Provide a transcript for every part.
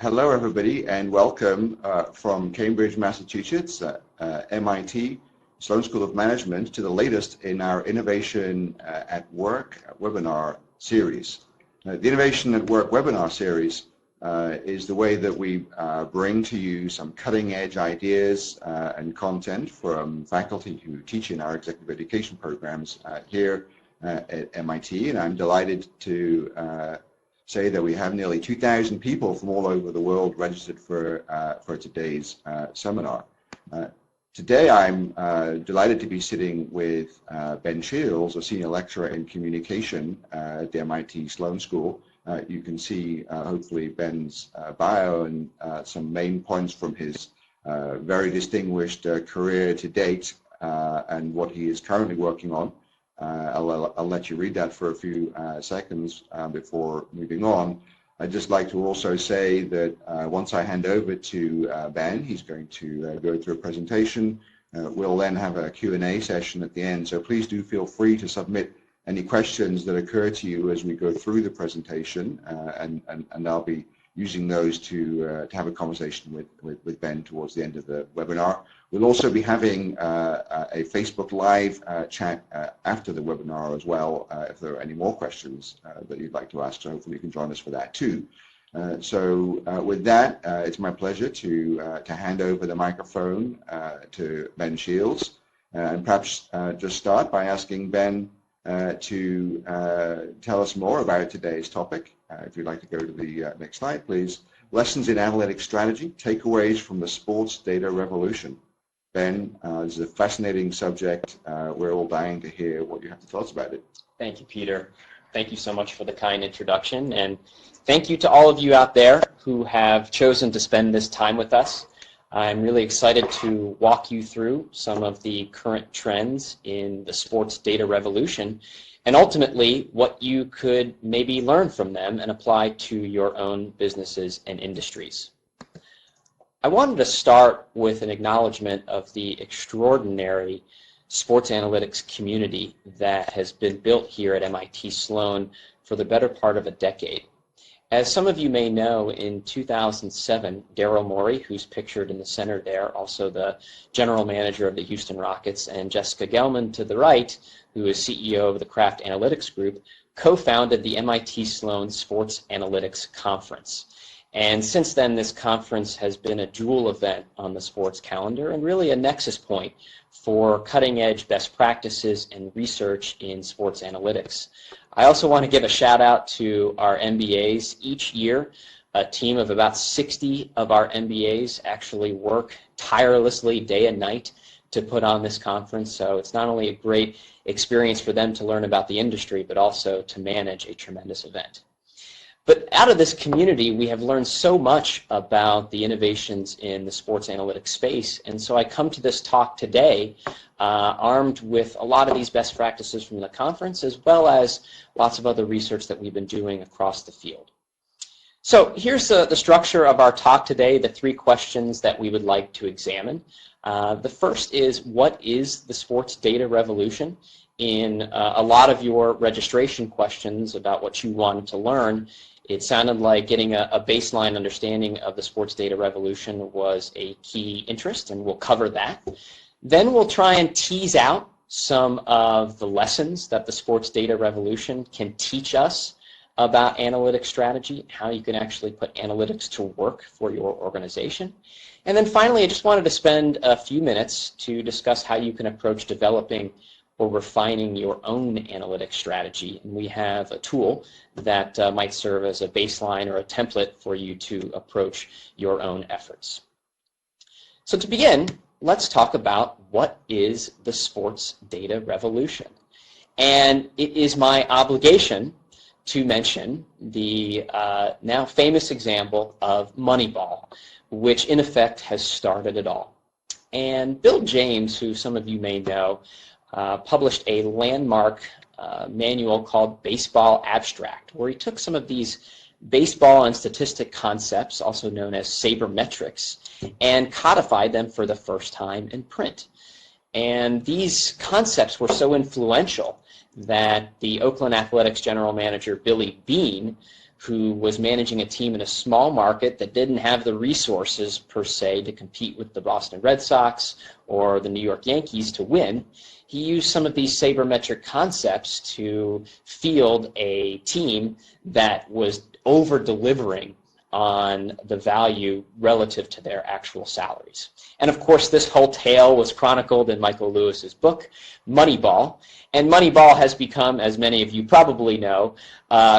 Hello, everybody, and welcome from Cambridge, Massachusetts, MIT, Sloan School of Management, to the latest in our Innovation at Work webinar series. The Innovation at Work webinar series is the way that we bring to you some cutting-edge ideas and content from faculty who teach in our executive education programs here at MIT, and I'm delighted to say that we have nearly 2,000 people from all over the world registered for today's seminar. Today I'm delighted to be sitting with Ben Shields, a senior lecturer in communication at the MIT Sloan School. You can see hopefully Ben's bio and some main points from his very distinguished career to date and what he is currently working on. I'll let you read that for a few seconds before moving on. I'd just like to also say that once I hand over to Ben, he's going to go through a presentation. We'll then have a Q&A session at the end, so please do feel free to submit any questions that occur to you as we go through the presentation, and I'll be using those to have a conversation with Ben towards the end of the webinar. We'll also be having a Facebook Live chat after the webinar as well, if there are any more questions that you'd like to ask, so hopefully you can join us for that too. With that, it's my pleasure to hand over the microphone to Ben Shields, and perhaps just start by asking Ben to tell us more about today's topic. If you'd like to go to the next slide, please. Lessons in Analytics Strategy, Takeaways from the Sports Data Revolution. Ben, this is a fascinating subject. We're all dying to hear what you have to tell us about it. Thank you, Peter. Thank you so much for the kind introduction, and thank you to all of you out there who have chosen to spend this time with us. I'm really excited to walk you through some of the current trends in the sports data revolution, and ultimately what you could maybe learn from them and apply to your own businesses and industries. I wanted to start with an acknowledgement of the extraordinary sports analytics community that has been built here at MIT Sloan for the better part of a decade. As some of you may know, in 2007, Daryl Morey, who's pictured in the center there, also the general manager of the Houston Rockets, and Jessica Gelman to the right, who is CEO of the Kraft Analytics Group, co-founded the MIT Sloan Sports Analytics Conference. And since then, this conference has been a dual event on the sports calendar and really a nexus point for cutting-edge best practices and research in sports analytics. I also want to give a shout out to our MBAs. Each year, a team of about 60 of our MBAs actually work tirelessly day and night to put on this conference. So it's not only a great experience for them to learn about the industry, but also to manage a tremendous event. But out of this community, we have learned so much about the innovations in the sports analytics space, and so I come to this talk today armed with a lot of these best practices from the conference, as well as lots of other research that we've been doing across the field. So here's the structure of our talk today, the three questions that we would like to examine. The first is, what is the sports data revolution? In a lot of your registration questions about what you wanted to learn, it sounded like getting a baseline understanding of the sports data revolution was a key interest, and we'll cover that. Then we'll try and tease out some of the lessons that the sports data revolution can teach us about analytics strategy, how you can actually put analytics to work for your organization. And then finally, I just wanted to spend a few minutes to discuss how you can approach developing or refining your own analytics strategy. And we have a tool that might serve as a baseline or a template for you to approach your own efforts. So to begin, let's talk about what is the sports data revolution. And it is my obligation to mention the now famous example of Moneyball, which in effect has started it all. And Bill James, who some of you may know, published a landmark manual called Baseball Abstract, where he took some of these baseball and statistic concepts, also known as sabermetrics, and codified them for the first time in print. And these concepts were so influential that the Oakland Athletics general manager, Billy Beane, who was managing a team in a small market that didn't have the resources per se to compete with the Boston Red Sox or the New York Yankees to win. He used some of these sabermetric concepts to field a team that was over-delivering on the value relative to their actual salaries. And of course, this whole tale was chronicled in Michael Lewis's book, Moneyball. And Moneyball has become, as many of you probably know,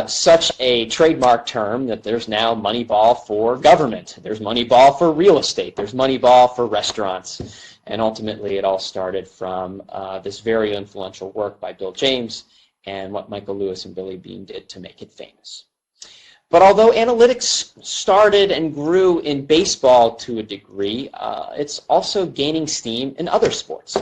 such a trademark term that there's now Moneyball for government. There's Moneyball for real estate. There's Moneyball for restaurants. And ultimately, it all started from this very influential work by Bill James and what Michael Lewis and Billy Beane did to make it famous. But although analytics started and grew in baseball to a degree, it's also gaining steam in other sports.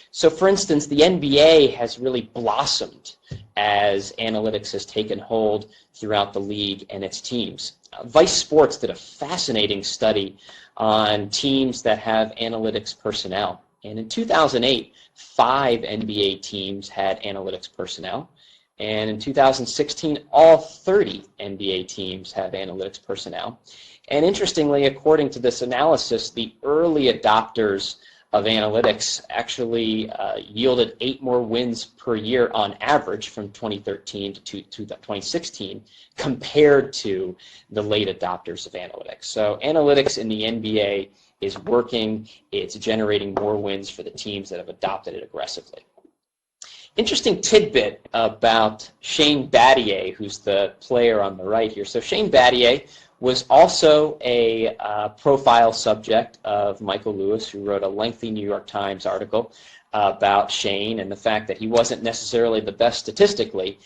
So for instance, the NBA has really blossomed as analytics has taken hold throughout the league and its teams. Vice Sports did a fascinating study on teams that have analytics personnel. And in 2008, 5 NBA teams had analytics personnel. And in 2016, all 30 NBA teams have analytics personnel. And interestingly, according to this analysis, the early adopters of analytics actually yielded 8 more wins per year on average from 2013 to 2016 compared to the late adopters of analytics. So analytics in the NBA is working. It's generating more wins for the teams that have adopted it aggressively. Interesting tidbit about Shane Battier, who's the player on the right here. So Shane Battier was also a profile subject of Michael Lewis, who wrote a lengthy New York Times article about Shane and the fact that he wasn't necessarily the best statistically,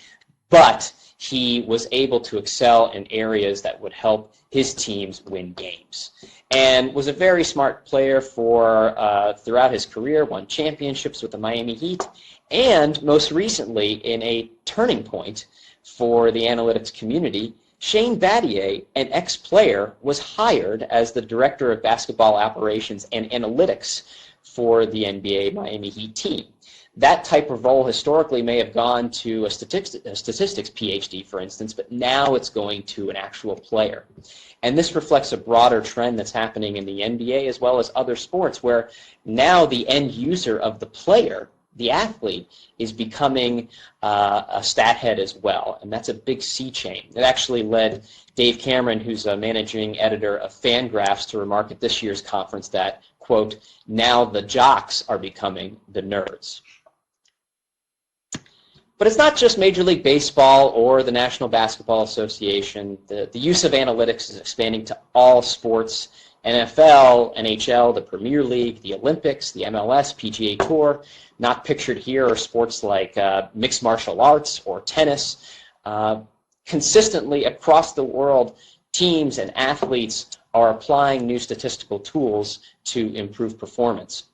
but he was able to excel in areas that would help his teams win games. And was a very smart player for throughout his career, won championships with the Miami Heat, and most recently, in a turning point for the analytics community, Shane Battier, an ex-player, was hired as the Director of Basketball Operations and Analytics for the NBA Miami Heat team. That type of role historically may have gone to a statistics PhD, for instance, but now it's going to an actual player. And this reflects a broader trend that's happening in the NBA as well as other sports, where now the end user of the player, the athlete, is becoming a stat head as well, and that's a big sea change. It actually led Dave Cameron, who's a managing editor of Fangraphs, to remark at this year's conference that, quote, now the jocks are becoming the nerds. But it's not just Major League Baseball or the National Basketball Association. The use of analytics is expanding to all sports. NFL, NHL, the Premier League, the Olympics, the MLS, PGA Tour. Not pictured here are sports like mixed martial arts or tennis. Consistently across the world, teams and athletes are applying new statistical tools to improve performance.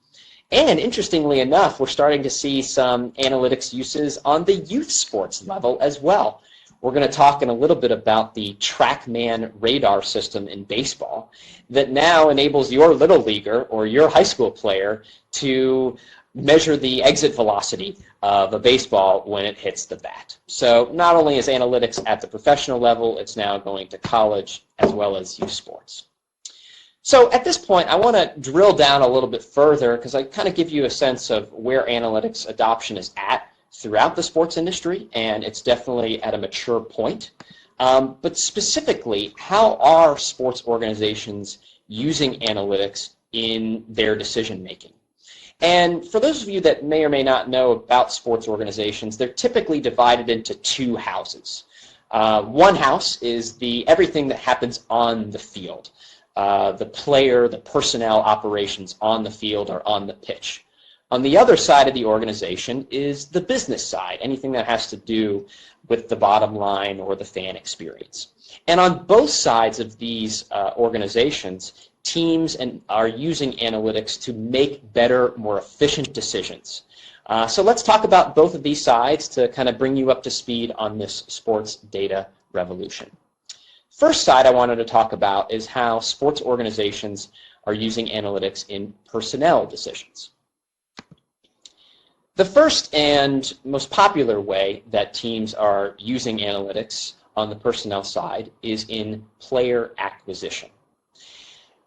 And interestingly enough, we're starting to see some analytics uses on the youth sports level as well. We're going to talk in a little bit about the TrackMan radar system in baseball that now enables your little leaguer or your high school player to measure the exit velocity of a baseball when it hits the bat. So not only is analytics at the professional level, it's now going to college as well as youth sports. So at this point, I want to drill down a little bit further because I kind of give you a sense of where analytics adoption is at throughout the sports industry, and it's definitely at a mature point. But specifically, how are sports organizations using analytics in their decision making? And for those of you that may or may not know about sports organizations, they're typically divided into 2 houses. One house is everything that happens on the field. The player, the personnel operations on the field or on the pitch. On the other side of the organization is the business side, anything that has to do with the bottom line or the fan experience. And on both sides of these organizations, teams are using analytics to make better, more efficient decisions. So let's talk about both of these sides to kind of bring you up to speed on this sports data revolution. First side I wanted to talk about is how sports organizations are using analytics in personnel decisions. The first and most popular way that teams are using analytics on the personnel side is in player acquisition.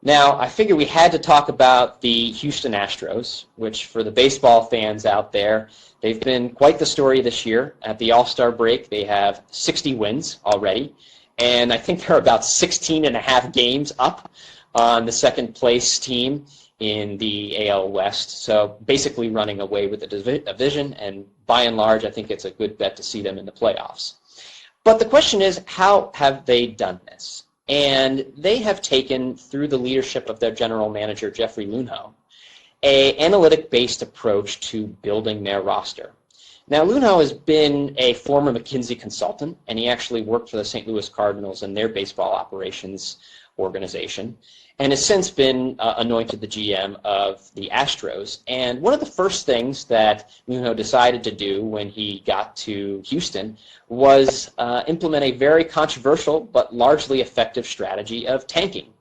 Now, I figure we had to talk about the Houston Astros, which for the baseball fans out there, they've been quite the story this year. At the All-Star break, they have 60 wins already, and I think they're about 16 and a half games up on the second place team in the AL West. So basically running away with the division, and by and large, I think it's a good bet to see them in the playoffs. But the question is, how have they done this? And they have taken, through the leadership of their general manager, Jeffrey Luhnow, an analytic-based approach to building their roster. Now, Luhnow has been a former McKinsey consultant, and he actually worked for the St. Louis Cardinals and their baseball operations organization, and has since been anointed the GM of the Astros. And one of the first things that Luhnow decided to do when he got to Houston was implement a very controversial but largely effective strategy of tanking.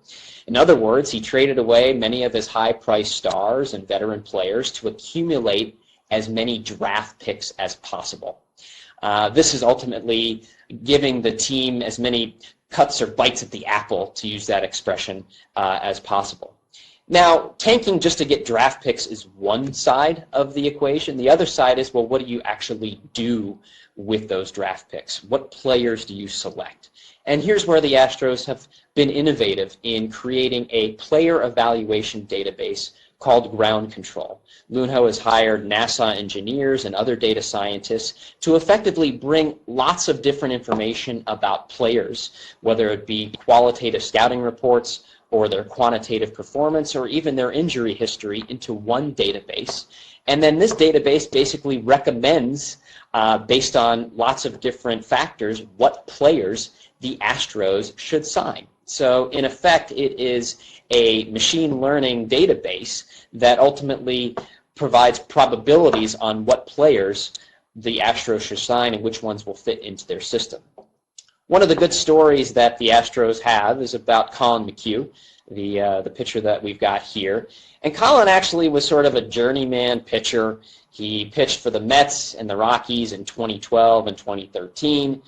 In other words, he traded away many of his high-priced stars and veteran players to accumulate as many draft picks as possible. This is ultimately giving the team as many cuts or bites at the apple, to use that expression, as possible. Now, tanking just to get draft picks is one side of the equation. The other side is, well, what do you actually do with those draft picks? What players do you select? And here's where the Astros have been innovative in creating a player evaluation database called Ground Control. Luhnow has hired NASA engineers and other data scientists to effectively bring lots of different information about players, whether it be qualitative scouting reports or their quantitative performance or even their injury history, into one database. And then this database basically recommends, based on lots of different factors, what players the Astros should sign. So in effect, it is a machine learning database that ultimately provides probabilities on what players the Astros should sign and which ones will fit into their system. One of the good stories that the Astros have is about Colin McHugh, the pitcher that we've got here. And Colin actually was sort of a journeyman pitcher. He pitched for the Mets and the Rockies in 2012 and 2013.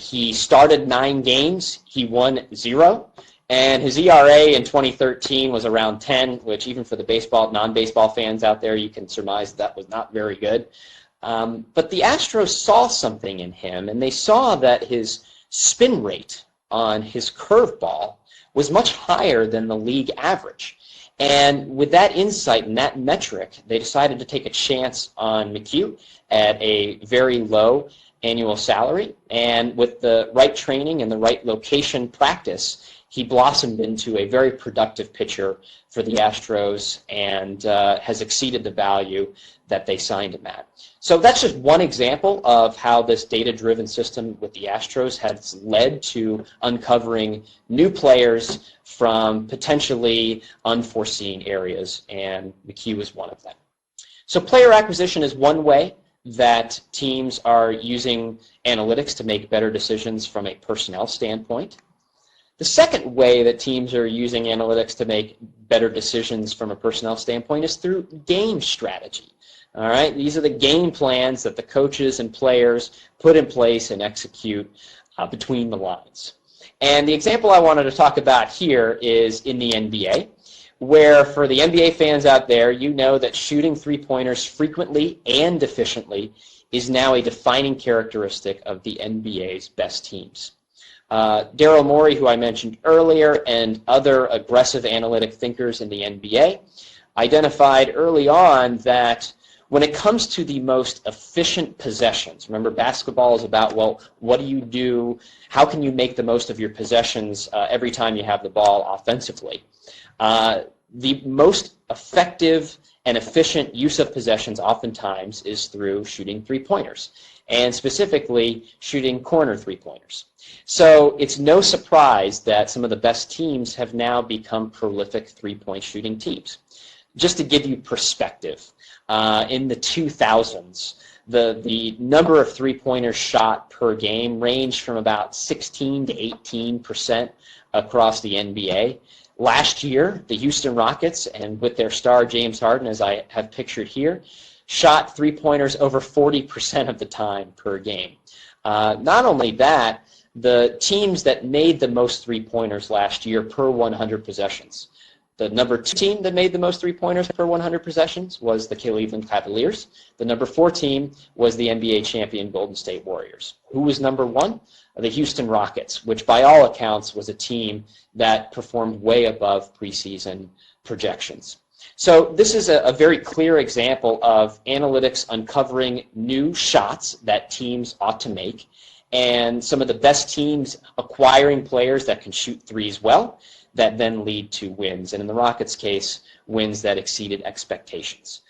He started 9 games. He won 0. And his ERA in 2013 was around 10, which even for the non-baseball fans out there, you can surmise that was not very good. But the Astros saw something in him, and they saw that his spin rate on his curveball was much higher than the league average. And with that insight and that metric, they decided to take a chance on McHugh at a very low annual salary. And with the right training and the right location practice, he blossomed into a very productive pitcher for the Astros and has exceeded the value that they signed him at. So that's just one example of how this data-driven system with the Astros has led to uncovering new players from potentially unforeseen areas, and McHugh is one of them. So player acquisition is one way that teams are using analytics to make better decisions from a personnel standpoint. The second way that teams are using analytics to make better decisions from a personnel standpoint is through game strategy. All right, these are the game plans that the coaches and players put in place and execute between the lines. And the example I wanted to talk about here is in the NBA, where for the NBA fans out there, you know that shooting three-pointers frequently and efficiently is now a defining characteristic of the NBA's best teams. Daryl Morey, who I mentioned earlier, and other aggressive analytic thinkers in the NBA identified early on that when it comes to the most efficient possessions, remember basketball is about, well, what do you do, how can you make the most of your possessions every time you have the ball offensively? The most effective and efficient use of possessions oftentimes is through shooting three-pointers, and specifically shooting corner three-pointers. So it's no surprise that some of the best teams have now become prolific three-point shooting teams. Just to give you perspective, in the 2000s, the number of three-pointers shot per game ranged from about 16 to 18% across the NBA. Last year, the Houston Rockets, and with their star James Harden, as I have pictured here, shot three-pointers over 40% of the time per game. Not only that, the teams that made the most three-pointers last year per 100 possessions. The number 2 team that made the most three-pointers per 100 possessions was the Cleveland Cavaliers. The number 4 team was the NBA champion Golden State Warriors. Who was number 1? The Houston Rockets, which by all accounts was a team that performed way above preseason projections. So this is a very clear example of analytics uncovering new shots that teams ought to make, and some of the best teams acquiring players that can shoot threes well, that then lead to wins, and in the Rockets' case, wins that exceeded expectations.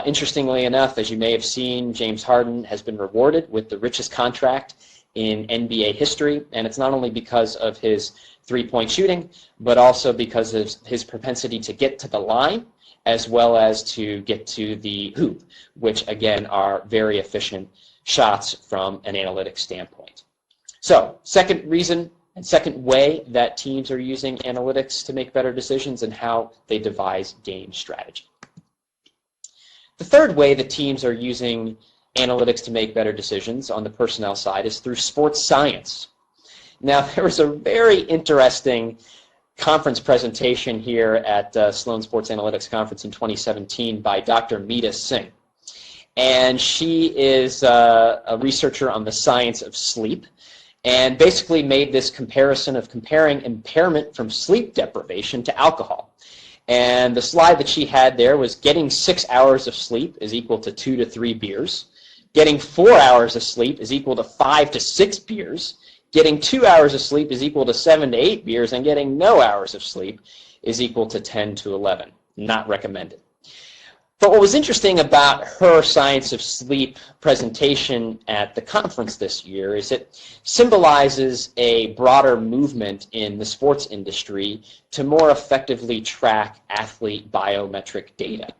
Interestingly enough, as you may have seen, James Harden has been rewarded with the richest contract in NBA history, and it's not only because of his three-point shooting, but also because of his propensity to get to the line, as well as to get to the hoop, which again are very efficient shots from an analytics standpoint. So, second reason and second way that teams are using analytics to make better decisions and how they devise game strategy. The third way that teams are using analytics to make better decisions on the personnel side is through sports science. Now, there was a very interesting conference presentation here at Sloan Sports Analytics Conference in 2017 by Dr. Meeta Singh. And she is a researcher on the science of sleep, and basically made this comparison of comparing impairment from sleep deprivation to alcohol. And the slide that she had there was getting 6 hours of sleep is equal to 2 to 3 beers. Getting 4 hours of sleep is equal to 5 to 6 beers. Getting 2 hours of sleep is equal to 7 to 8 beers. And getting no hours of sleep is equal to 10 to 11. Not recommended. But what was interesting about her Science of Sleep presentation at the conference this year is it symbolizes a broader movement in the sports industry to more effectively track athlete biometric data.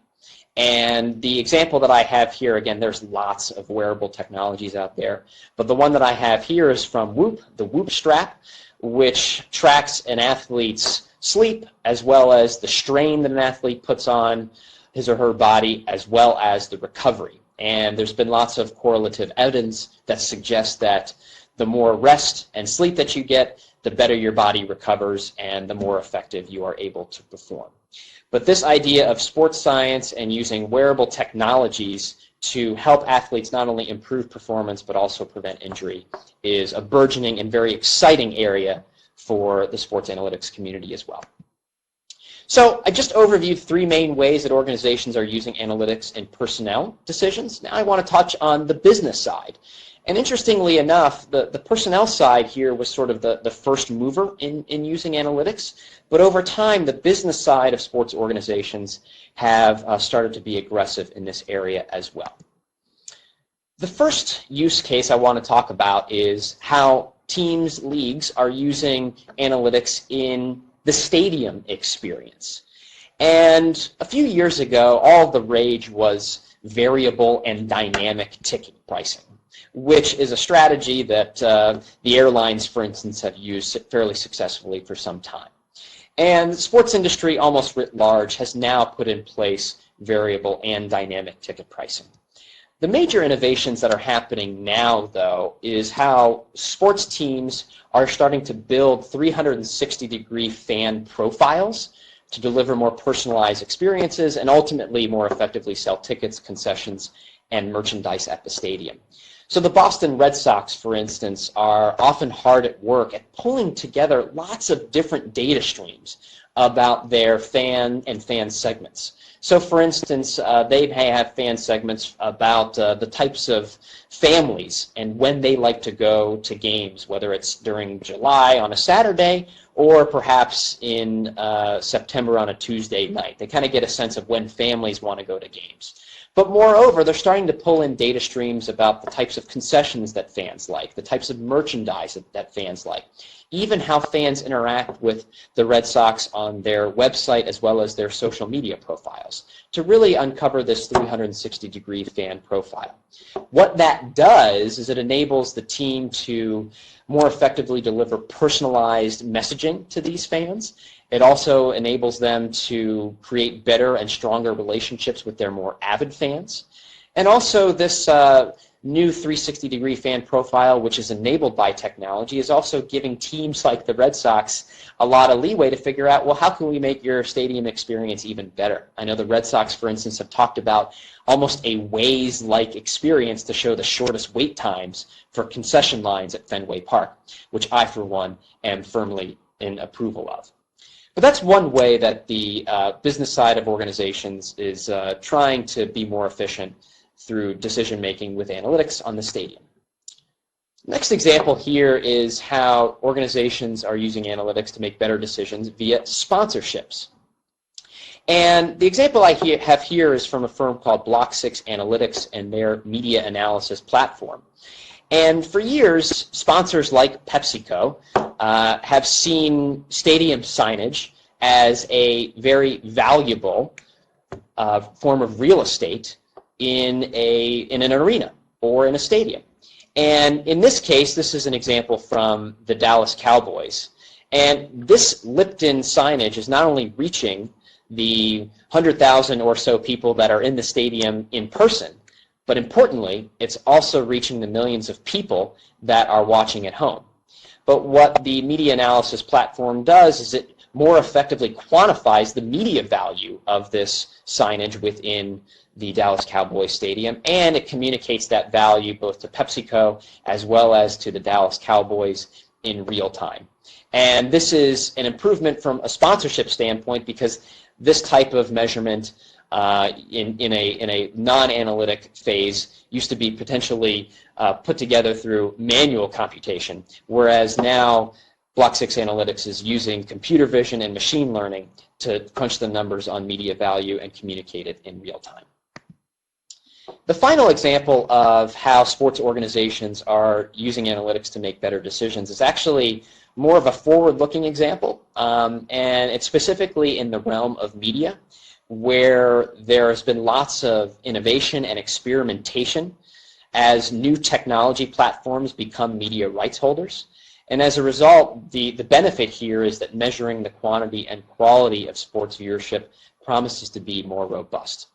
And the example that I have here, again, there's lots of wearable technologies out there, but the one that I have here is from Whoop, the Whoop strap, which tracks an athlete's sleep as well as the strain that an athlete puts on his or her body, as well as the recovery. And there's been lots of correlative evidence that suggests that the more rest and sleep that you get, the better your body recovers and the more effective you are able to perform. But this idea of sports science and using wearable technologies to help athletes not only improve performance but also prevent injury is a burgeoning and very exciting area for the sports analytics community as well. So I just overviewed 3 main ways that organizations are using analytics in personnel decisions. Now I want to touch on the business side. And interestingly enough, the personnel side here was sort of the first mover in using analytics. But over time, the business side of sports organizations have started to be aggressive in this area as well. The first use case I want to talk about is how teams, leagues are using analytics in the stadium experience. And a few years ago, all the rage was variable and dynamic ticket pricing, which is a strategy that the airlines, for instance, have used fairly successfully for some time. And the sports industry, almost writ large, has now put in place variable and dynamic ticket pricing. The major innovations that are happening now, though, is how sports teams are starting to build 360-degree fan profiles to deliver more personalized experiences and ultimately more effectively sell tickets, concessions, and merchandise at the stadium. So the Boston Red Sox, for instance, are often hard at work at pulling together lots of different data streams about their fan segments. So for instance, they may have fan segments about the types of families and when they like to go to games, whether it's during July on a Saturday or perhaps in September on a Tuesday night. They kind of get a sense of when families want to go to games. But moreover, they're starting to pull in data streams about the types of concessions that fans like, the types of merchandise that fans like, even how fans interact with the Red Sox on their website as well as their social media profiles, to really uncover this 360-degree fan profile. What that does is it enables the team to more effectively deliver personalized messaging to these fans. It also enables them to create better and stronger relationships with their more avid fans. And also this new 360-degree fan profile, which is enabled by technology, is also giving teams like the Red Sox a lot of leeway to figure out, well, how can we make your stadium experience even better? I know the Red Sox, for instance, have talked about almost a Waze-like experience to show the shortest wait times for concession lines at Fenway Park, which I, for one, am firmly in approval of. But that's one way that the business side of organizations is trying to be more efficient through decision-making with analytics on the stadium. Next example here is how organizations are using analytics to make better decisions via sponsorships. And the example I have here is from a firm called Block 6 Analytics and their media analysis platform. And for years, sponsors like PepsiCo have seen stadium signage as a very valuable form of real estate in an arena or in a stadium. And in this case, this is an example from the Dallas Cowboys. And this Lipton signage is not only reaching the 100,000 or so people that are in the stadium in person, but importantly, it's also reaching the millions of people that are watching at home. But what the media analysis platform does is it more effectively quantifies the media value of this signage within the Dallas Cowboys stadium, and it communicates that value both to PepsiCo as well as to the Dallas Cowboys in real time. And this is an improvement from a sponsorship standpoint because this type of measurement in a non-analytic phase used to be potentially put together through manual computation, whereas now Block 6 Analytics is using computer vision and machine learning to crunch the numbers on media value and communicate it in real time. The final example of how sports organizations are using analytics to make better decisions is actually more of a forward-looking example, and it's specifically in the realm of media, where there has been lots of innovation and experimentation as new technology platforms become media rights holders. And as a result, the benefit here is that measuring the quantity and quality of sports viewership promises to be more robust.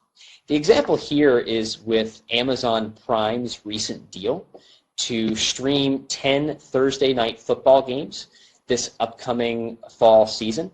The example here is with Amazon Prime's recent deal to stream 10 Thursday night football games this upcoming fall season.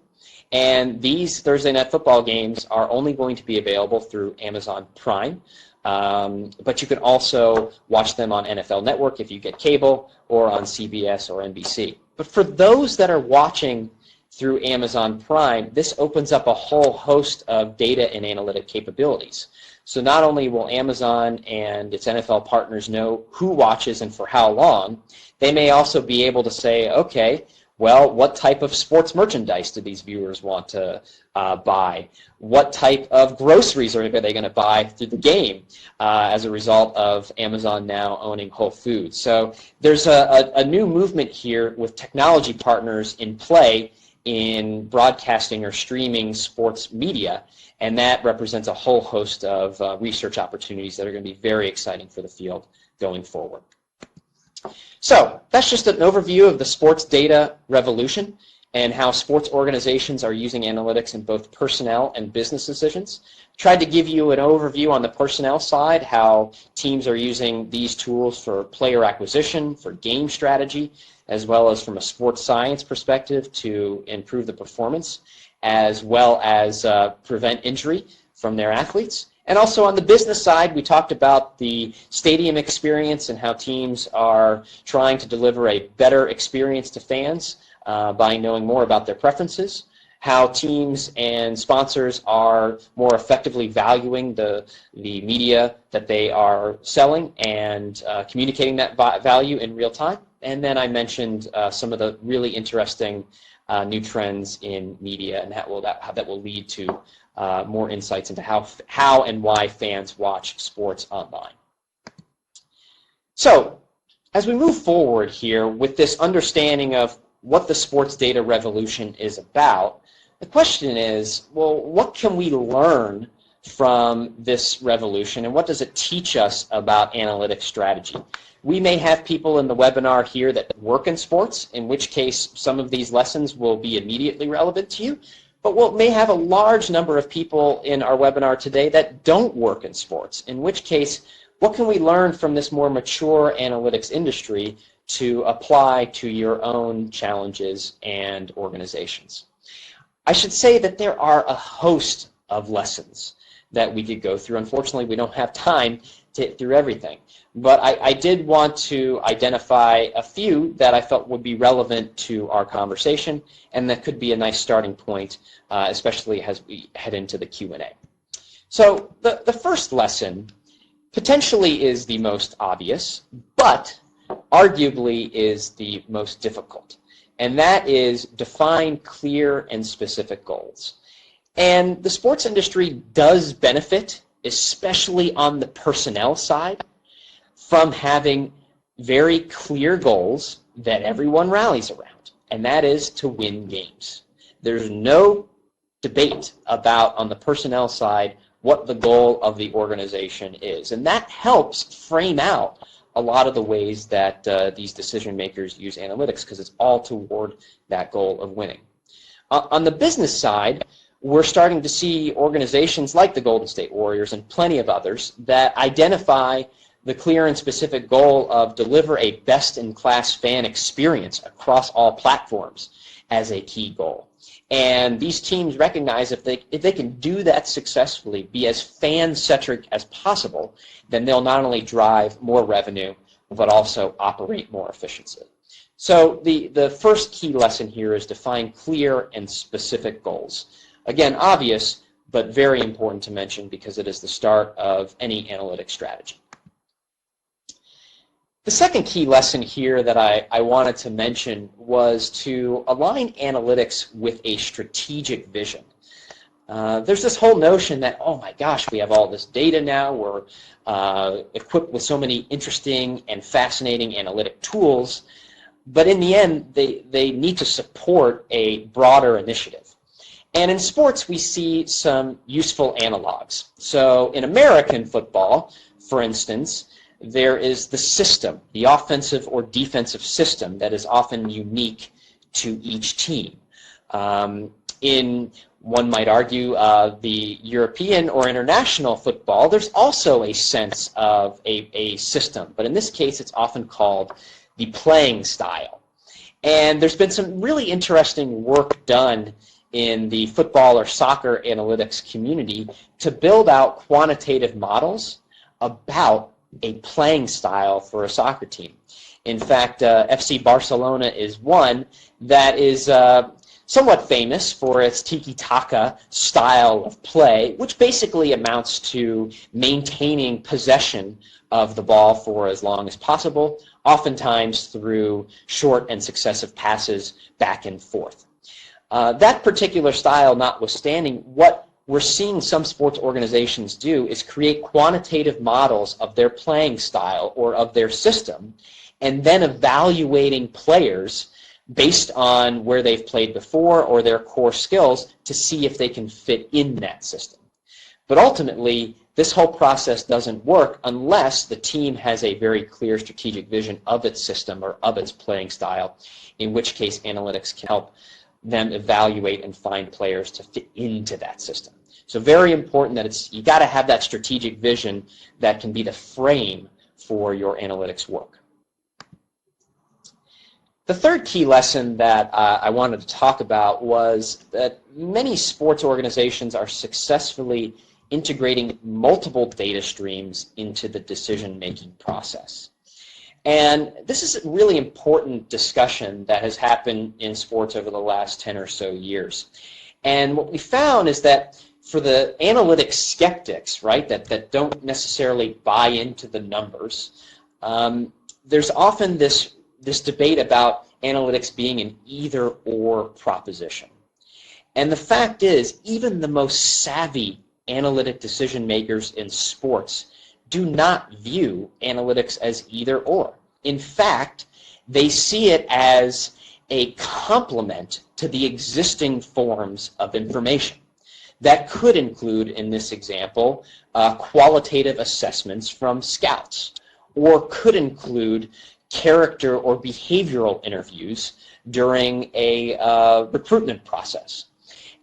And these Thursday night football games are only going to be available through Amazon Prime, but you can also watch them on NFL Network if you get cable, or on CBS or NBC. But for those that are watching through Amazon Prime, this opens up a whole host of data and analytic capabilities. So not only will Amazon and its NFL partners know who watches and for how long, they may also be able to say, okay, well, what type of sports merchandise do these viewers want to buy? What type of groceries are they going to buy through the game as a result of Amazon now owning Whole Foods? So there's a new movement here with technology partners in play in broadcasting or streaming sports media, and that represents a whole host of research opportunities that are going to be very exciting for the field going forward. So that's just an overview of the sports data revolution and how sports organizations are using analytics in both personnel and business decisions. Tried to give you an overview on the personnel side, how teams are using these tools for player acquisition, for game strategy, as well as from a sports science perspective to improve the performance, as well as prevent injury from their athletes. And also on the business side, we talked about the stadium experience and how teams are trying to deliver a better experience to fans by knowing more about their preferences, how teams and sponsors are more effectively valuing the media that they are selling and communicating that value in real time. And then I mentioned some of the really interesting new trends in media and how that will lead to more insights into how and why fans watch sports online. So as we move forward here with this understanding of what the sports data revolution is about, the question is, well, what can we learn from this revolution, and what does it teach us about analytic strategy? We may have people in the webinar here that work in sports, in which case some of these lessons will be immediately relevant to you. But we may have a large number of people in our webinar today that don't work in sports, in which case what can we learn from this more mature analytics industry to apply to your own challenges and organizations? I should say that there are a host of lessons that we could go through. Unfortunately, we don't have time to hit through everything. But I did want to identify a few that I felt would be relevant to our conversation and that could be a nice starting point, especially as we head into the Q&A. So the first lesson potentially is the most obvious, but arguably is the most difficult. And that is define clear and specific goals. And the sports industry does benefit, especially on the personnel side, from having very clear goals that everyone rallies around, and that is to win games. There's no debate about, on the personnel side, what the goal of the organization is. And that helps frame out a lot of the ways that these decision makers use analytics, because it's all toward that goal of winning. On the business side, we're starting to see organizations like the Golden State Warriors and plenty of others that identify the clear and specific goal of deliver a best-in-class fan experience across all platforms as a key goal. And these teams recognize if they can do that successfully, be as fan-centric as possible, then they'll not only drive more revenue, but also operate more efficiently. So the first key lesson here is define clear and specific goals. Again, obvious, but very important to mention because it is the start of any analytic strategy. The second key lesson here that I wanted to mention was to align analytics with a strategic vision. There's this whole notion that, oh my gosh, we have all this data now, we're equipped with so many interesting and fascinating analytic tools, but in the end, they need to support a broader initiative. And in sports, we see some useful analogs. So in American football, for instance, there is the system, the offensive or defensive system that is often unique to each team. In, one might argue, the European or international football, there's also a sense of a system, but in this case it's often called the playing style. And there's been some really interesting work done in the football or soccer analytics community to build out quantitative models about a playing style for a soccer team. In fact, FC Barcelona is one that is somewhat famous for its tiki-taka style of play, which basically amounts to maintaining possession of the ball for as long as possible, oftentimes through short and successive passes back and forth. That particular style notwithstanding, what we're seeing some sports organizations do is create quantitative models of their playing style or of their system, and then evaluating players based on where they've played before or their core skills to see if they can fit in that system. But ultimately, this whole process doesn't work unless the team has a very clear strategic vision of its system or of its playing style, in which case analytics can help them evaluate and find players to fit into that system. So very important that you got to have that strategic vision that can be the frame for your analytics work. The third key lesson that I wanted to talk about was that many sports organizations are successfully integrating multiple data streams into the decision-making process. And this is a really important discussion that has happened in sports over the last 10 or so years. And what we found is that for the analytic skeptics, right, that don't necessarily buy into the numbers, there's often this debate about analytics being an either-or proposition. And the fact is, even the most savvy analytic decision makers in sports do not view analytics as either-or. In fact, they see it as a complement to the existing forms of information. That could include, in this example, qualitative assessments from scouts, or could include character or behavioral interviews during a recruitment process.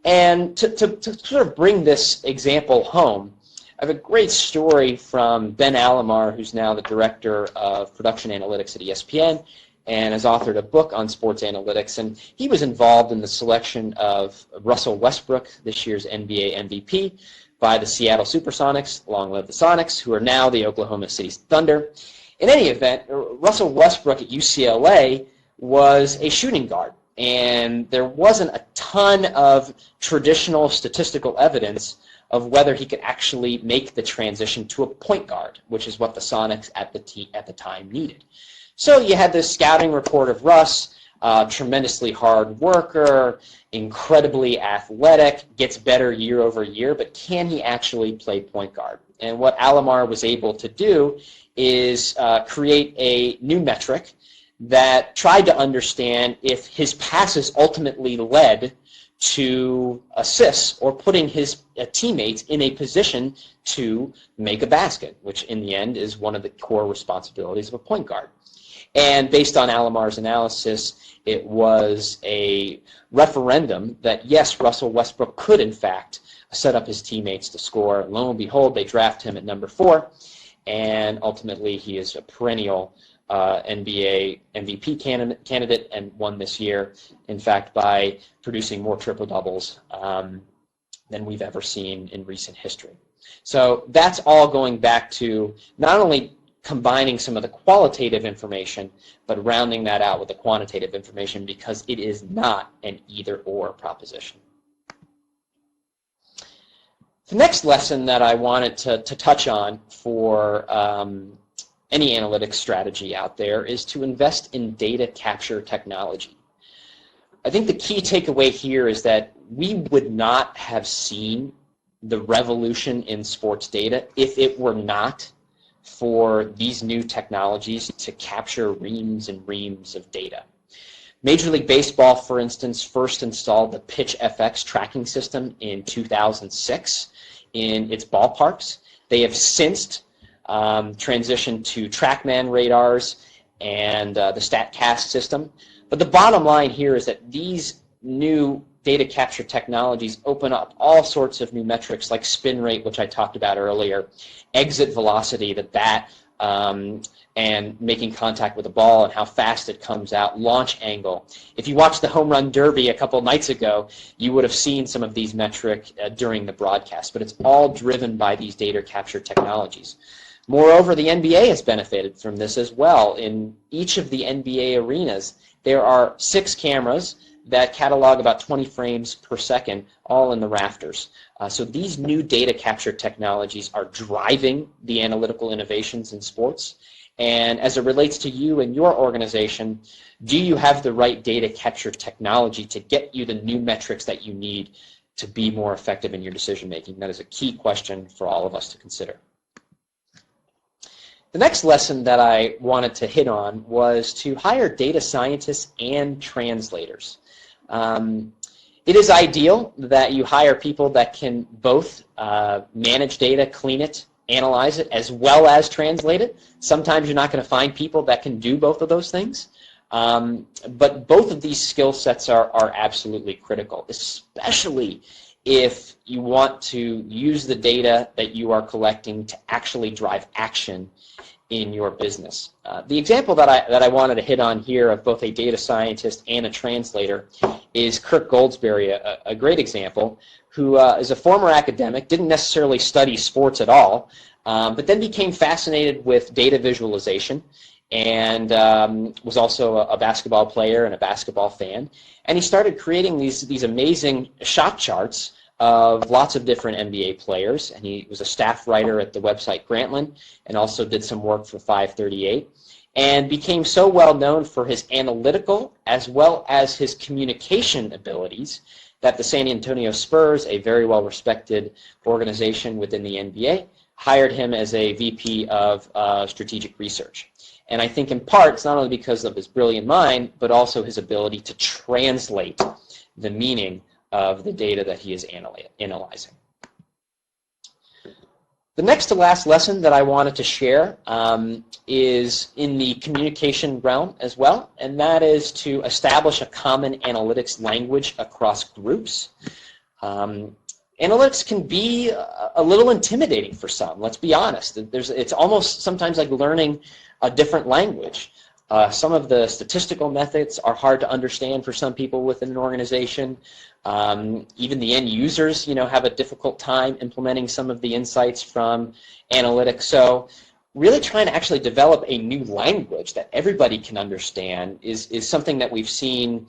And to sort of bring this example home, I have a great story from Ben Alamar, who's now the Director of Production Analytics at ESPN and has authored a book on sports analytics. And he was involved in the selection of Russell Westbrook, this year's NBA MVP, by the Seattle Supersonics, long live the Sonics, who are now the Oklahoma City Thunder. In any event, Russell Westbrook at UCLA was a shooting guard, and there wasn't a ton of traditional statistical evidence of whether he could actually make the transition to a point guard, which is what the Sonics at the time needed. So you had this scouting report of Russ, tremendously hard worker, incredibly athletic, gets better year over year, but can he actually play point guard? And what Alamar was able to do is create a new metric that tried to understand if his passes ultimately led to assists or putting his teammates in a position to make a basket, which in the end is one of the core responsibilities of a point guard. And based on Alamar's analysis, it was a referendum that, yes, Russell Westbrook could, in fact, set up his teammates to score. Lo and behold, they draft him at number 4, and ultimately he is a perennial NBA MVP candidate and won this year, in fact, by producing more triple-doubles than we've ever seen in recent history. So that's all going back to not only combining some of the qualitative information, but rounding that out with the quantitative information, because it is not an either-or proposition. The next lesson that I wanted to touch on for any analytics strategy out there is to invest in data capture technology. I think the key takeaway here is that we would not have seen the revolution in sports data if it were not for these new technologies to capture reams and reams of data. Major League Baseball, for instance, first installed the Pitch FX tracking system in 2006 in its ballparks. They have since transitioned to TrackMan radars and the StatCast system. But the bottom line here is that these new data capture technologies open up all sorts of new metrics like spin rate, which I talked about earlier, exit velocity, the bat, and making contact with the ball and how fast it comes out, launch angle. If you watched the Home Run Derby a couple nights ago, you would have seen some of these metrics during the broadcast, but it's all driven by these data capture technologies. Moreover, the NBA has benefited from this as well. In each of the NBA arenas, there are 6 cameras that catalog about 20 frames per second, all in the rafters. So these new data capture technologies are driving the analytical innovations in sports. And as it relates to you and your organization, do you have the right data capture technology to get you the new metrics that you need to be more effective in your decision making? That is a key question for all of us to consider. The next lesson that I wanted to hit on was to hire data scientists and translators. It is ideal that you hire people that can both manage data, clean it, analyze it, as well as translate it. Sometimes you're not going to find people that can do both of those things. But both of these skill sets are absolutely critical, especially if you want to use the data that you are collecting to actually drive action in your business. The example that I wanted to hit on here of both a data scientist and a translator is Kirk Goldsberry, a great example, who is a former academic, didn't necessarily study sports at all, but then became fascinated with data visualization and was also a basketball player and a basketball fan. And he started creating these amazing shot charts of lots of different NBA players, and he was a staff writer at the website Grantland and also did some work for 538, and became so well known for his analytical as well as his communication abilities that the San Antonio Spurs, a very well-respected organization within the NBA, hired him as a VP of strategic research. And I think in part it's not only because of his brilliant mind, but also his ability to translate the meaning of the data that he is analyzing. The next to last lesson that I wanted to share is in the communication realm as well, and that is to establish a common analytics language across groups. analytics can be a little intimidating for some, let's be honest. It's almost sometimes like learning a different language. Some of the statistical methods are hard to understand for some people within an organization. Even the end users, have a difficult time implementing some of the insights from analytics. So really trying to actually develop a new language that everybody can understand is something that we've seen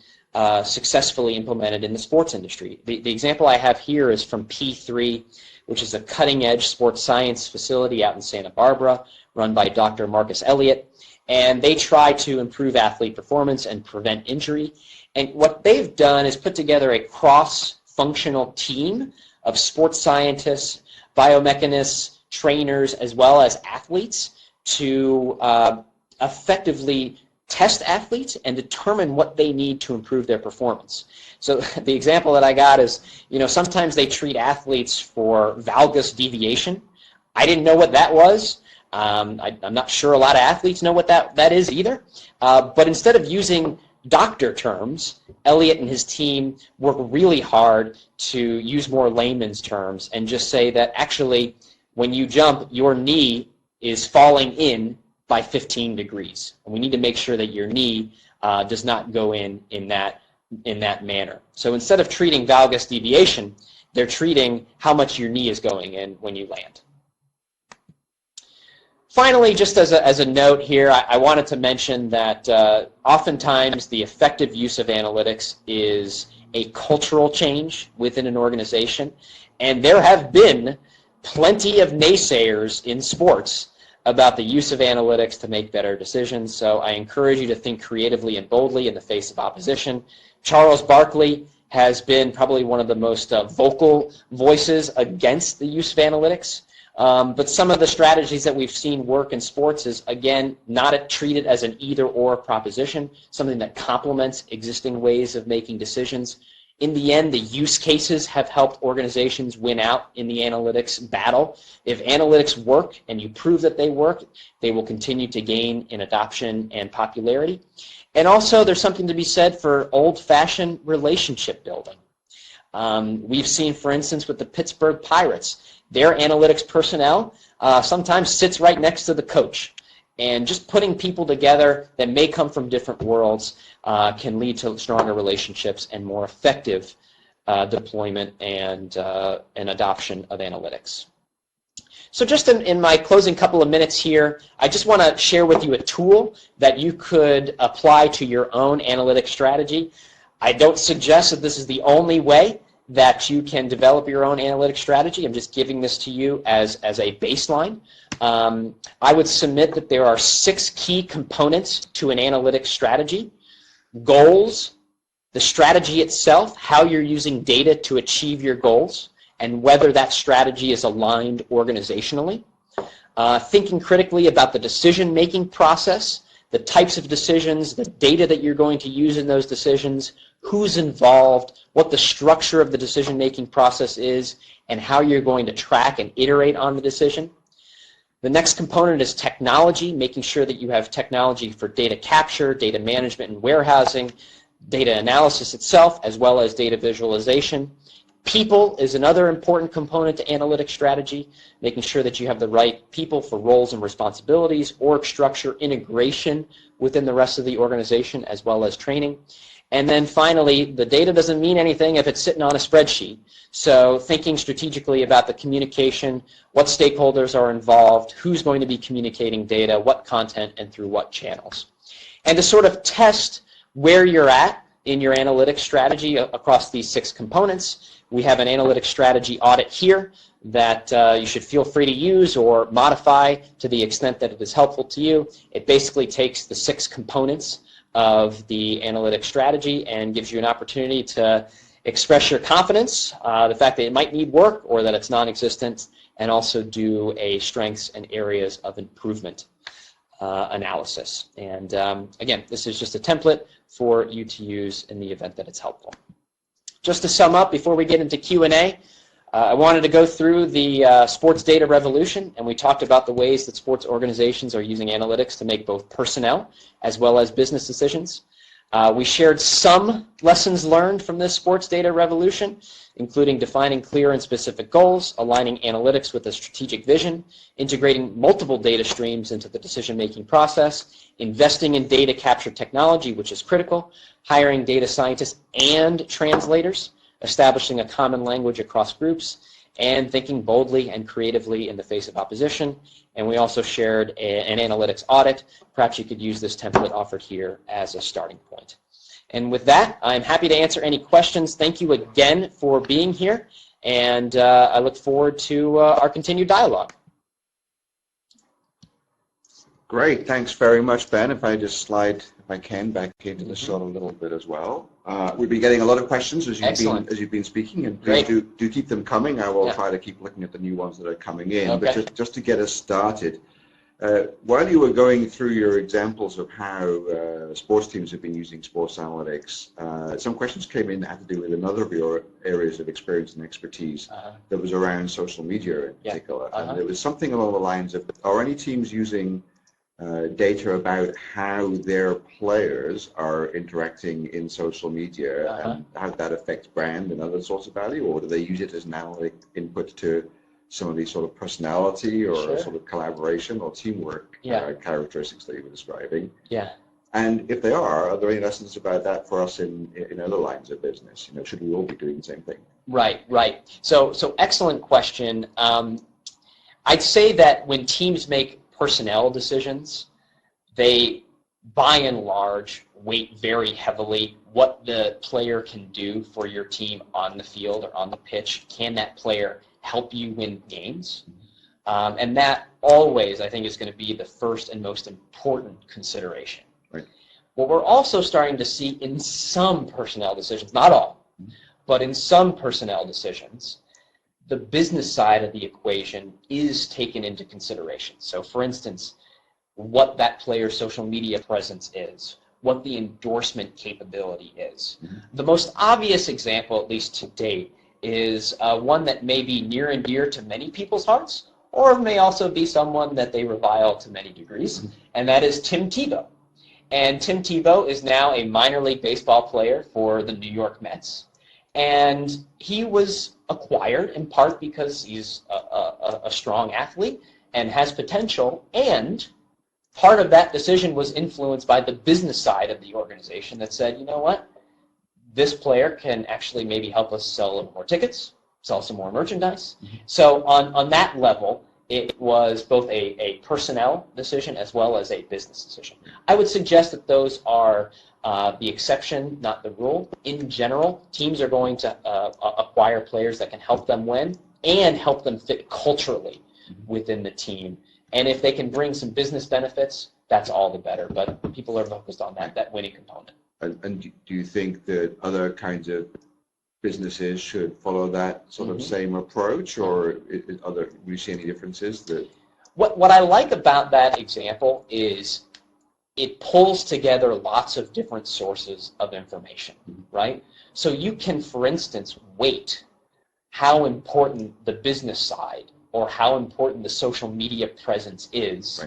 successfully implemented in the sports industry. The example I have here is from P3, which is a cutting-edge sports science facility out in Santa Barbara, run by Dr. Marcus Elliott. And they try to improve athlete performance and prevent injury. And what they've done is put together a cross-functional team of sports scientists, biomechanists, trainers, as well as athletes to effectively test athletes and determine what they need to improve their performance. So the example that I got is, sometimes they treat athletes for valgus deviation. I didn't know what that was. I'm not sure a lot of athletes know what that is either. But instead of using doctor terms, Elliott and his team work really hard to use more layman's terms and just say that actually when you jump, your knee is falling in by 15 degrees. And we need to make sure that your knee does not go in that manner. So instead of treating valgus deviation, they're treating how much your knee is going in when you land. Finally, just as a note here, I wanted to mention that oftentimes the effective use of analytics is a cultural change within an organization, and there have been plenty of naysayers in sports about the use of analytics to make better decisions, so I encourage you to think creatively and boldly in the face of opposition. Charles Barkley has been probably one of the most vocal voices against the use of analytics. But some of the strategies that we've seen work in sports is, again, not treated as an either-or proposition, something that complements existing ways of making decisions. In the end, the use cases have helped organizations win out in the analytics battle. If analytics work and you prove that they work, they will continue to gain in adoption and popularity. And also, there's something to be said for old-fashioned relationship building. We've seen, for instance, with the Pittsburgh Pirates, their analytics personnel sometimes sits right next to the coach. And just putting people together that may come from different worlds can lead to stronger relationships and more effective deployment and adoption of analytics. So just in my closing couple of minutes here, I just want to share with you a tool that you could apply to your own analytics strategy. I don't suggest that this is the only way that you can develop your own analytics strategy. I'm just giving this to you as a baseline. I would submit that there are 6 key components to an analytics strategy: goals, the strategy itself, how you're using data to achieve your goals, and whether that strategy is aligned organizationally. Thinking critically about the decision-making process, the types of decisions, the data that you're going to use in those decisions, who's involved, what the structure of the decision-making process is, and how you're going to track and iterate on the decision. The next component is technology, making sure that you have technology for data capture, data management and warehousing, data analysis itself, as well as data visualization. People is another important component to analytics strategy, making sure that you have the right people for roles and responsibilities, org structure, integration within the rest of the organization, as well as training. And then finally, the data doesn't mean anything if it's sitting on a spreadsheet. So thinking strategically about the communication, what stakeholders are involved, who's going to be communicating data, what content, and through what channels. And to sort of test where you're at in your analytics strategy across these 6 components, we have an analytics strategy audit here that you should feel free to use or modify to the extent that it is helpful to you. It basically takes the 6 components of the analytics strategy and gives you an opportunity to express your confidence, the fact that it might need work or that it's non-existent, and also do a strengths and areas of improvement analysis. And again, this is just a template for you to use in the event that it's helpful. Just to sum up, before we get into Q&A, I wanted to go through the sports data revolution, and we talked about the ways that sports organizations are using analytics to make both personnel as well as business decisions. We shared some lessons learned from this sports data revolution, including defining clear and specific goals, aligning analytics with a strategic vision, integrating multiple data streams into the decision-making process, investing in data capture technology, which is critical, hiring data scientists and translators, establishing a common language across groups, and thinking boldly and creatively in the face of opposition. And we also shared an analytics audit. Perhaps you could use this template offered here as a starting point. And with that, I'm happy to answer any questions. Thank you again for being here, and I look forward to our continued dialogue. Great, thanks very much, Ben. If I just slide, if I can, back into the shot a little bit as well. We've been getting a lot of questions as you've been speaking, and please do keep them coming. I will try to keep looking at the new ones that are coming in. Okay. But just to get us started, while you were going through your examples of how sports teams have been using sports analytics, some questions came in that had to do with another of your areas of experience and expertise that was around social media in particular. And there was something along the lines of, are any teams using data about how their players are interacting in social media and how that affects brand and other sorts of value, or do they use it as an analytic input to some of these sort of personality or sort of collaboration or teamwork characteristics that you were describing? Yeah. And if they are there any lessons about that for us in other lines of business? You know, should we all be doing the same thing? Right. So excellent question. I'd say that when teams make personnel decisions, they, by and large, weight very heavily what the player can do for your team on the field or on the pitch. Can that player help you win games? And that always, I think, is going to be the first and most important consideration. Right. What we're also starting to see in some personnel decisions, not all, but in some personnel decisions, the business side of the equation is taken into consideration. So, for instance, what that player's social media presence is, what the endorsement capability is. The most obvious example, at least to date, is one that may be near and dear to many people's hearts, or may also be someone that they revile to many degrees, and that is Tim Tebow. And Tim Tebow is now a minor league baseball player for the New York Mets, and he was acquired in part because he's a strong athlete and has potential, and part of that decision was influenced by the business side of the organization that said, you know what, this player can actually maybe help us sell more tickets, sell some more merchandise. So on that level, it was both a personnel decision as well as a business decision. I would suggest that those are the exception, not the rule. In general, teams are going to acquire players that can help them win and help them fit culturally within the team. And if they can bring some business benefits, that's all the better. But people are focused on that winning component. And do you think that other kinds of businesses should follow that sort of same approach, or do you see any differences? What I like about that example is it pulls together lots of different sources of information, right? So you can, for instance, weight how important the business side or how important the social media presence is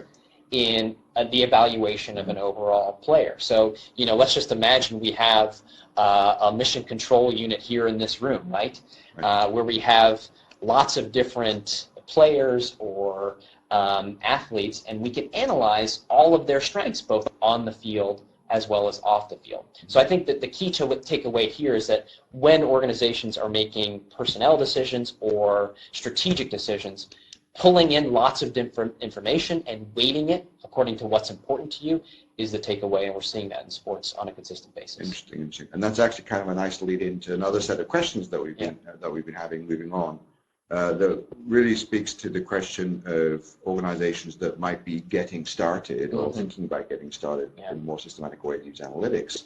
in the evaluation of an overall player. So, you know, let's just imagine we have a mission control unit here in this room, right? Where we have lots of different players or athletes, and we can analyze all of their strengths, both on the field as well as off the field. So I think that the key to take away here is that when organizations are making personnel decisions or strategic decisions, pulling in lots of different information and weighting it according to what's important to you is the takeaway, and we're seeing that in sports on a consistent basis. Interesting. And that's actually kind of a nice lead into another set of questions that we've been having moving on. That really speaks to the question of organizations that might be getting started or thinking about getting started in a more systematic way to use analytics.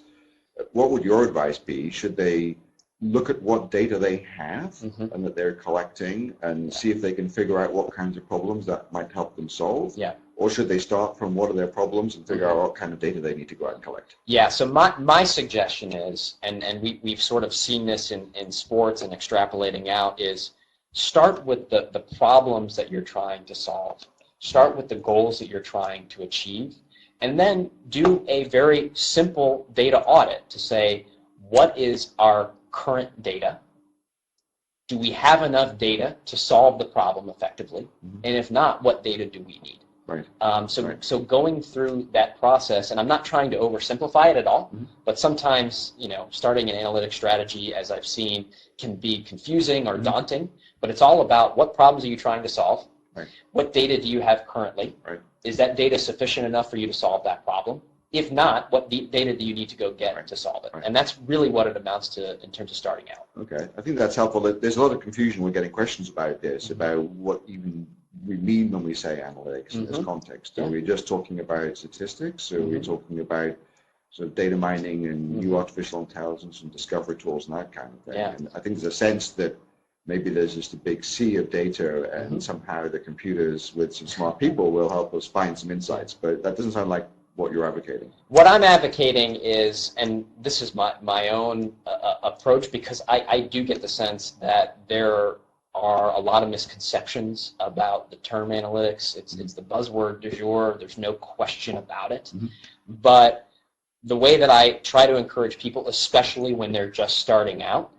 What would your advice be? Should they look at what data they have and that they're collecting and see if they can figure out what kinds of problems that might help them solve? Or should they start from what are their problems and figure out what kind of data they need to go out and collect? Yeah, so my suggestion is, and we've sort of seen this in sports and extrapolating out, is start with the problems that you're trying to solve. Start with the goals that you're trying to achieve, and then do a very simple data audit to say, what is our current data? Do we have enough data to solve the problem effectively? And if not, what data do we need? Right. So going through that process, and I'm not trying to oversimplify it at all, but sometimes, starting an analytics strategy, as I've seen, can be confusing or daunting, but it's all about what problems are you trying to solve? Right. What data do you have currently? Right. Is that data sufficient enough for you to solve that problem? If not, what data do you need to go get to solve it? Right. And that's really what it amounts to in terms of starting out. Okay, I think that's helpful. There's a lot of confusion. We're getting questions about this, about what even we mean when we say analytics in this context. Are we just talking about statistics? Or are we talking about sort of data mining and new artificial intelligence and discovery tools and that kind of thing? Yeah. And I think there's a sense that maybe there's just a big sea of data, and somehow the computers with some smart people will help us find some insights. But that doesn't sound like what you're advocating. What I'm advocating is, and this is my own approach, because I do get the sense that there are a lot of misconceptions about the term analytics. It's the buzzword du jour. There's no question about it. But the way that I try to encourage people, especially when they're just starting out,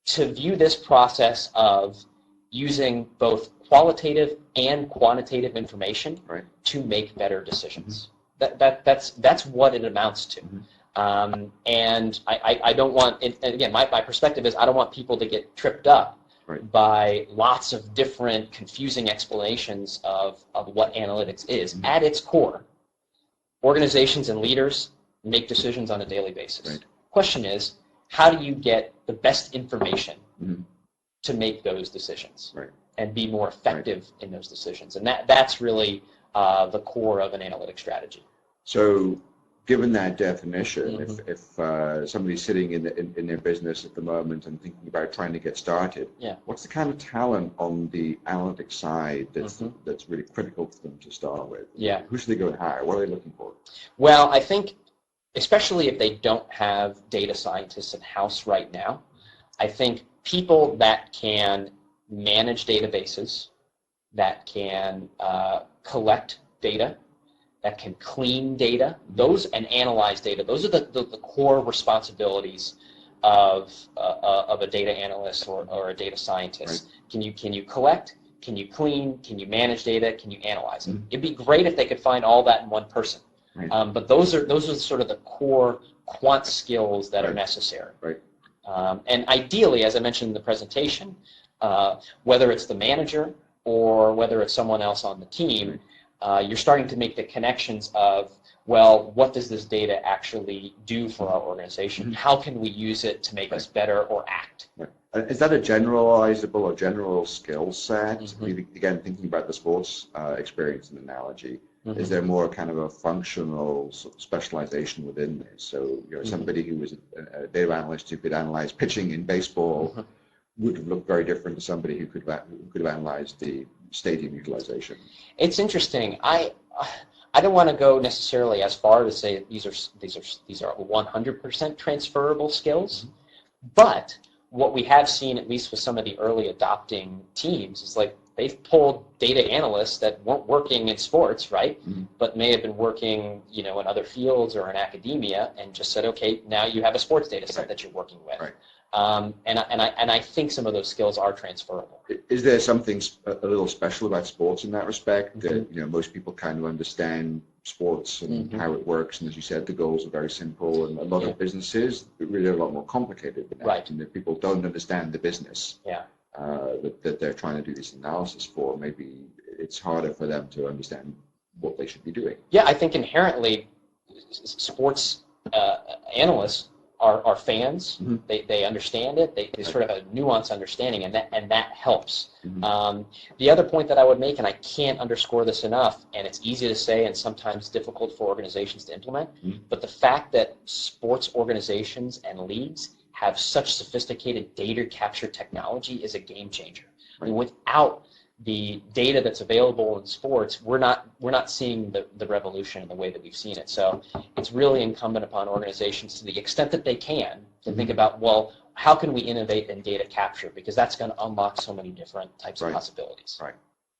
to view this process of using both qualitative and quantitative information to make better decisions. That's what it amounts to. And I don't want, and again, my perspective is I don't want people to get tripped up by lots of different confusing explanations of what analytics is. At its core, organizations and leaders make decisions on a daily basis. Question is, how do you get the best information to make those decisions and be more effective in those decisions? And that's really the core of an analytic strategy. So, given that definition, if somebody's sitting in their business at the moment and thinking about trying to get started, what's the kind of talent on the analytics side that's really critical for them to start with? Who should they go and hire? What are they looking for? Well, I think, especially if they don't have data scientists in-house right now, I think people that can manage databases, that can collect data, that can clean data, those and analyze data, those are the core responsibilities of a data analyst or a data scientist. Can you collect? Can you clean? Can you manage data? Can you analyze it? It'd be great if they could find all that in one person. But those are sort of the core quant skills that are necessary. And ideally, as I mentioned in the presentation, whether it's the manager or whether it's someone else on the team, you're starting to make the connections of, well, what does this data actually do for our organization? How can we use it to make us better or act? Is that a generalizable or general skill set? Again, thinking about the sports experience and analogy, is there more kind of a functional sort of specialization within this? So, somebody who was a data analyst who could analyze pitching in baseball would have looked very different to somebody who could have analyzed the stadium utilization. It's interesting. I don't want to go necessarily as far to say these are 100% transferable skills, but what we have seen, at least with some of the early adopting teams, is like they've pulled data analysts that weren't working in sports, but may have been working, in other fields or in academia, and just said, okay, now you have a sports data set that you're working with. And I think some of those skills are transferable. Is there something a little special about sports in that respect? That most people kind of understand sports and how it works, and as you said, the goals are very simple. And a lot of businesses really are a lot more complicated than that. And if people don't understand the business that they're trying to do this analysis for, maybe it's harder for them to understand what they should be doing. Yeah, I think inherently sports analysts are fans. They understand it. They sort of have a nuanced understanding, and that helps. The other point that I would make, and I can't underscore this enough, and it's easy to say and sometimes difficult for organizations to implement, but the fact that sports organizations and leagues have such sophisticated data capture technology is a game changer. I mean, without the data that's available in sports, we're not seeing the revolution in the way that we've seen it. So it's really incumbent upon organizations, to the extent that they can, to think about, well, how can we innovate in data capture? Because that's going to unlock so many different types of possibilities.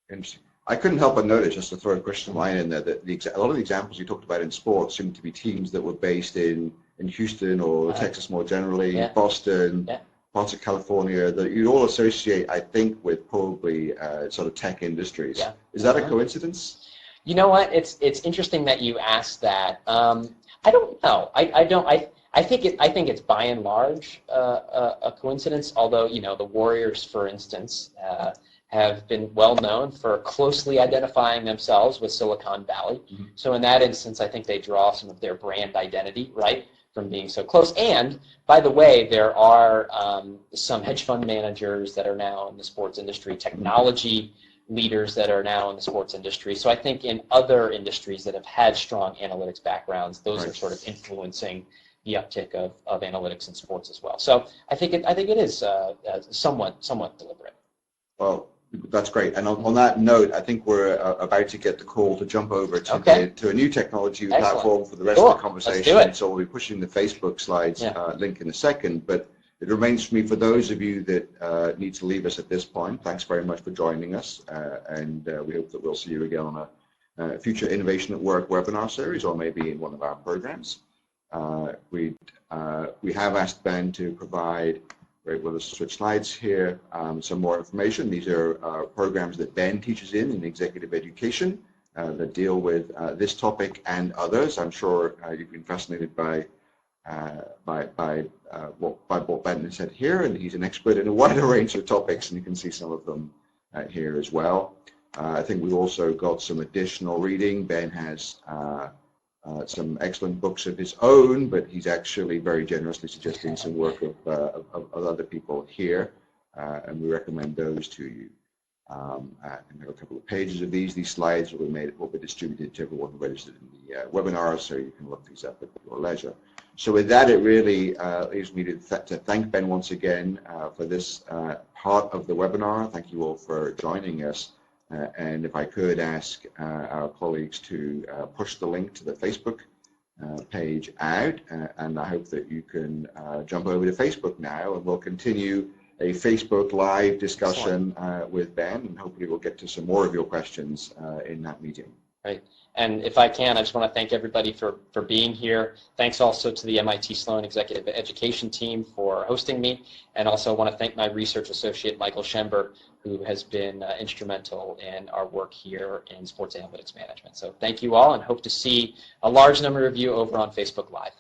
Interesting. I couldn't help but notice, just to throw a question line in there, that a lot of the examples you talked about in sports seem to be teams that were based in Houston or Texas more generally, Boston, parts of California, that you'd all associate, I think, with probably sort of tech industries. Is that a coincidence? You know what? It's interesting that you asked that. I don't know. I think it's by and large a coincidence. Although the Warriors, for instance, have been well known for closely identifying themselves with Silicon Valley. So in that instance, I think they draw some of their brand identity, right, from being so close. And by the way, there are some hedge fund managers that are now in the sports industry, technology leaders that are now in the sports industry. So I think in other industries that have had strong analytics backgrounds, those are sort of influencing the uptick of analytics in sports as well. So I think it is somewhat deliberate. Well, that's great. And on that note, I think we're about to get the call to jump over to a new technology platform for the rest of the conversation. So we'll be pushing the Facebook slides link in a second. But it remains for me, for those of you that need to leave us at this point, thanks very much for joining us. And we hope that we'll see you again on a future Innovation at Work webinar series, or maybe in one of our programs. We have asked Ben to provide, we'll just switch slides here, some more information. These are programs that Ben teaches in executive education that deal with this topic and others. I'm sure you've been fascinated by what Ben has said here, and he's an expert in a wider range of topics, and you can see some of them here as well. I think we've also got some additional reading. Ben has some excellent books of his own, but he's actually very generously suggesting some work of other people here, and we recommend those to you. And there are a couple of pages of these. These slides will be distributed to everyone registered in the webinar, so you can look these up at your leisure. So with that, it really leaves me to thank Ben once again for this part of the webinar. Thank you all for joining us. And if I could ask our colleagues to push the link to the Facebook page out, and I hope that you can jump over to Facebook now, and we'll continue a Facebook Live discussion with Ben, and hopefully we'll get to some more of your questions in that meeting. Right. And if I can, I just want to thank everybody for being here. Thanks also to the MIT Sloan Executive Education team for hosting me, and also want to thank my research associate, Michael Schember, who has been instrumental in our work here in sports analytics management. So thank you all, and hope to see a large number of you over on Facebook Live.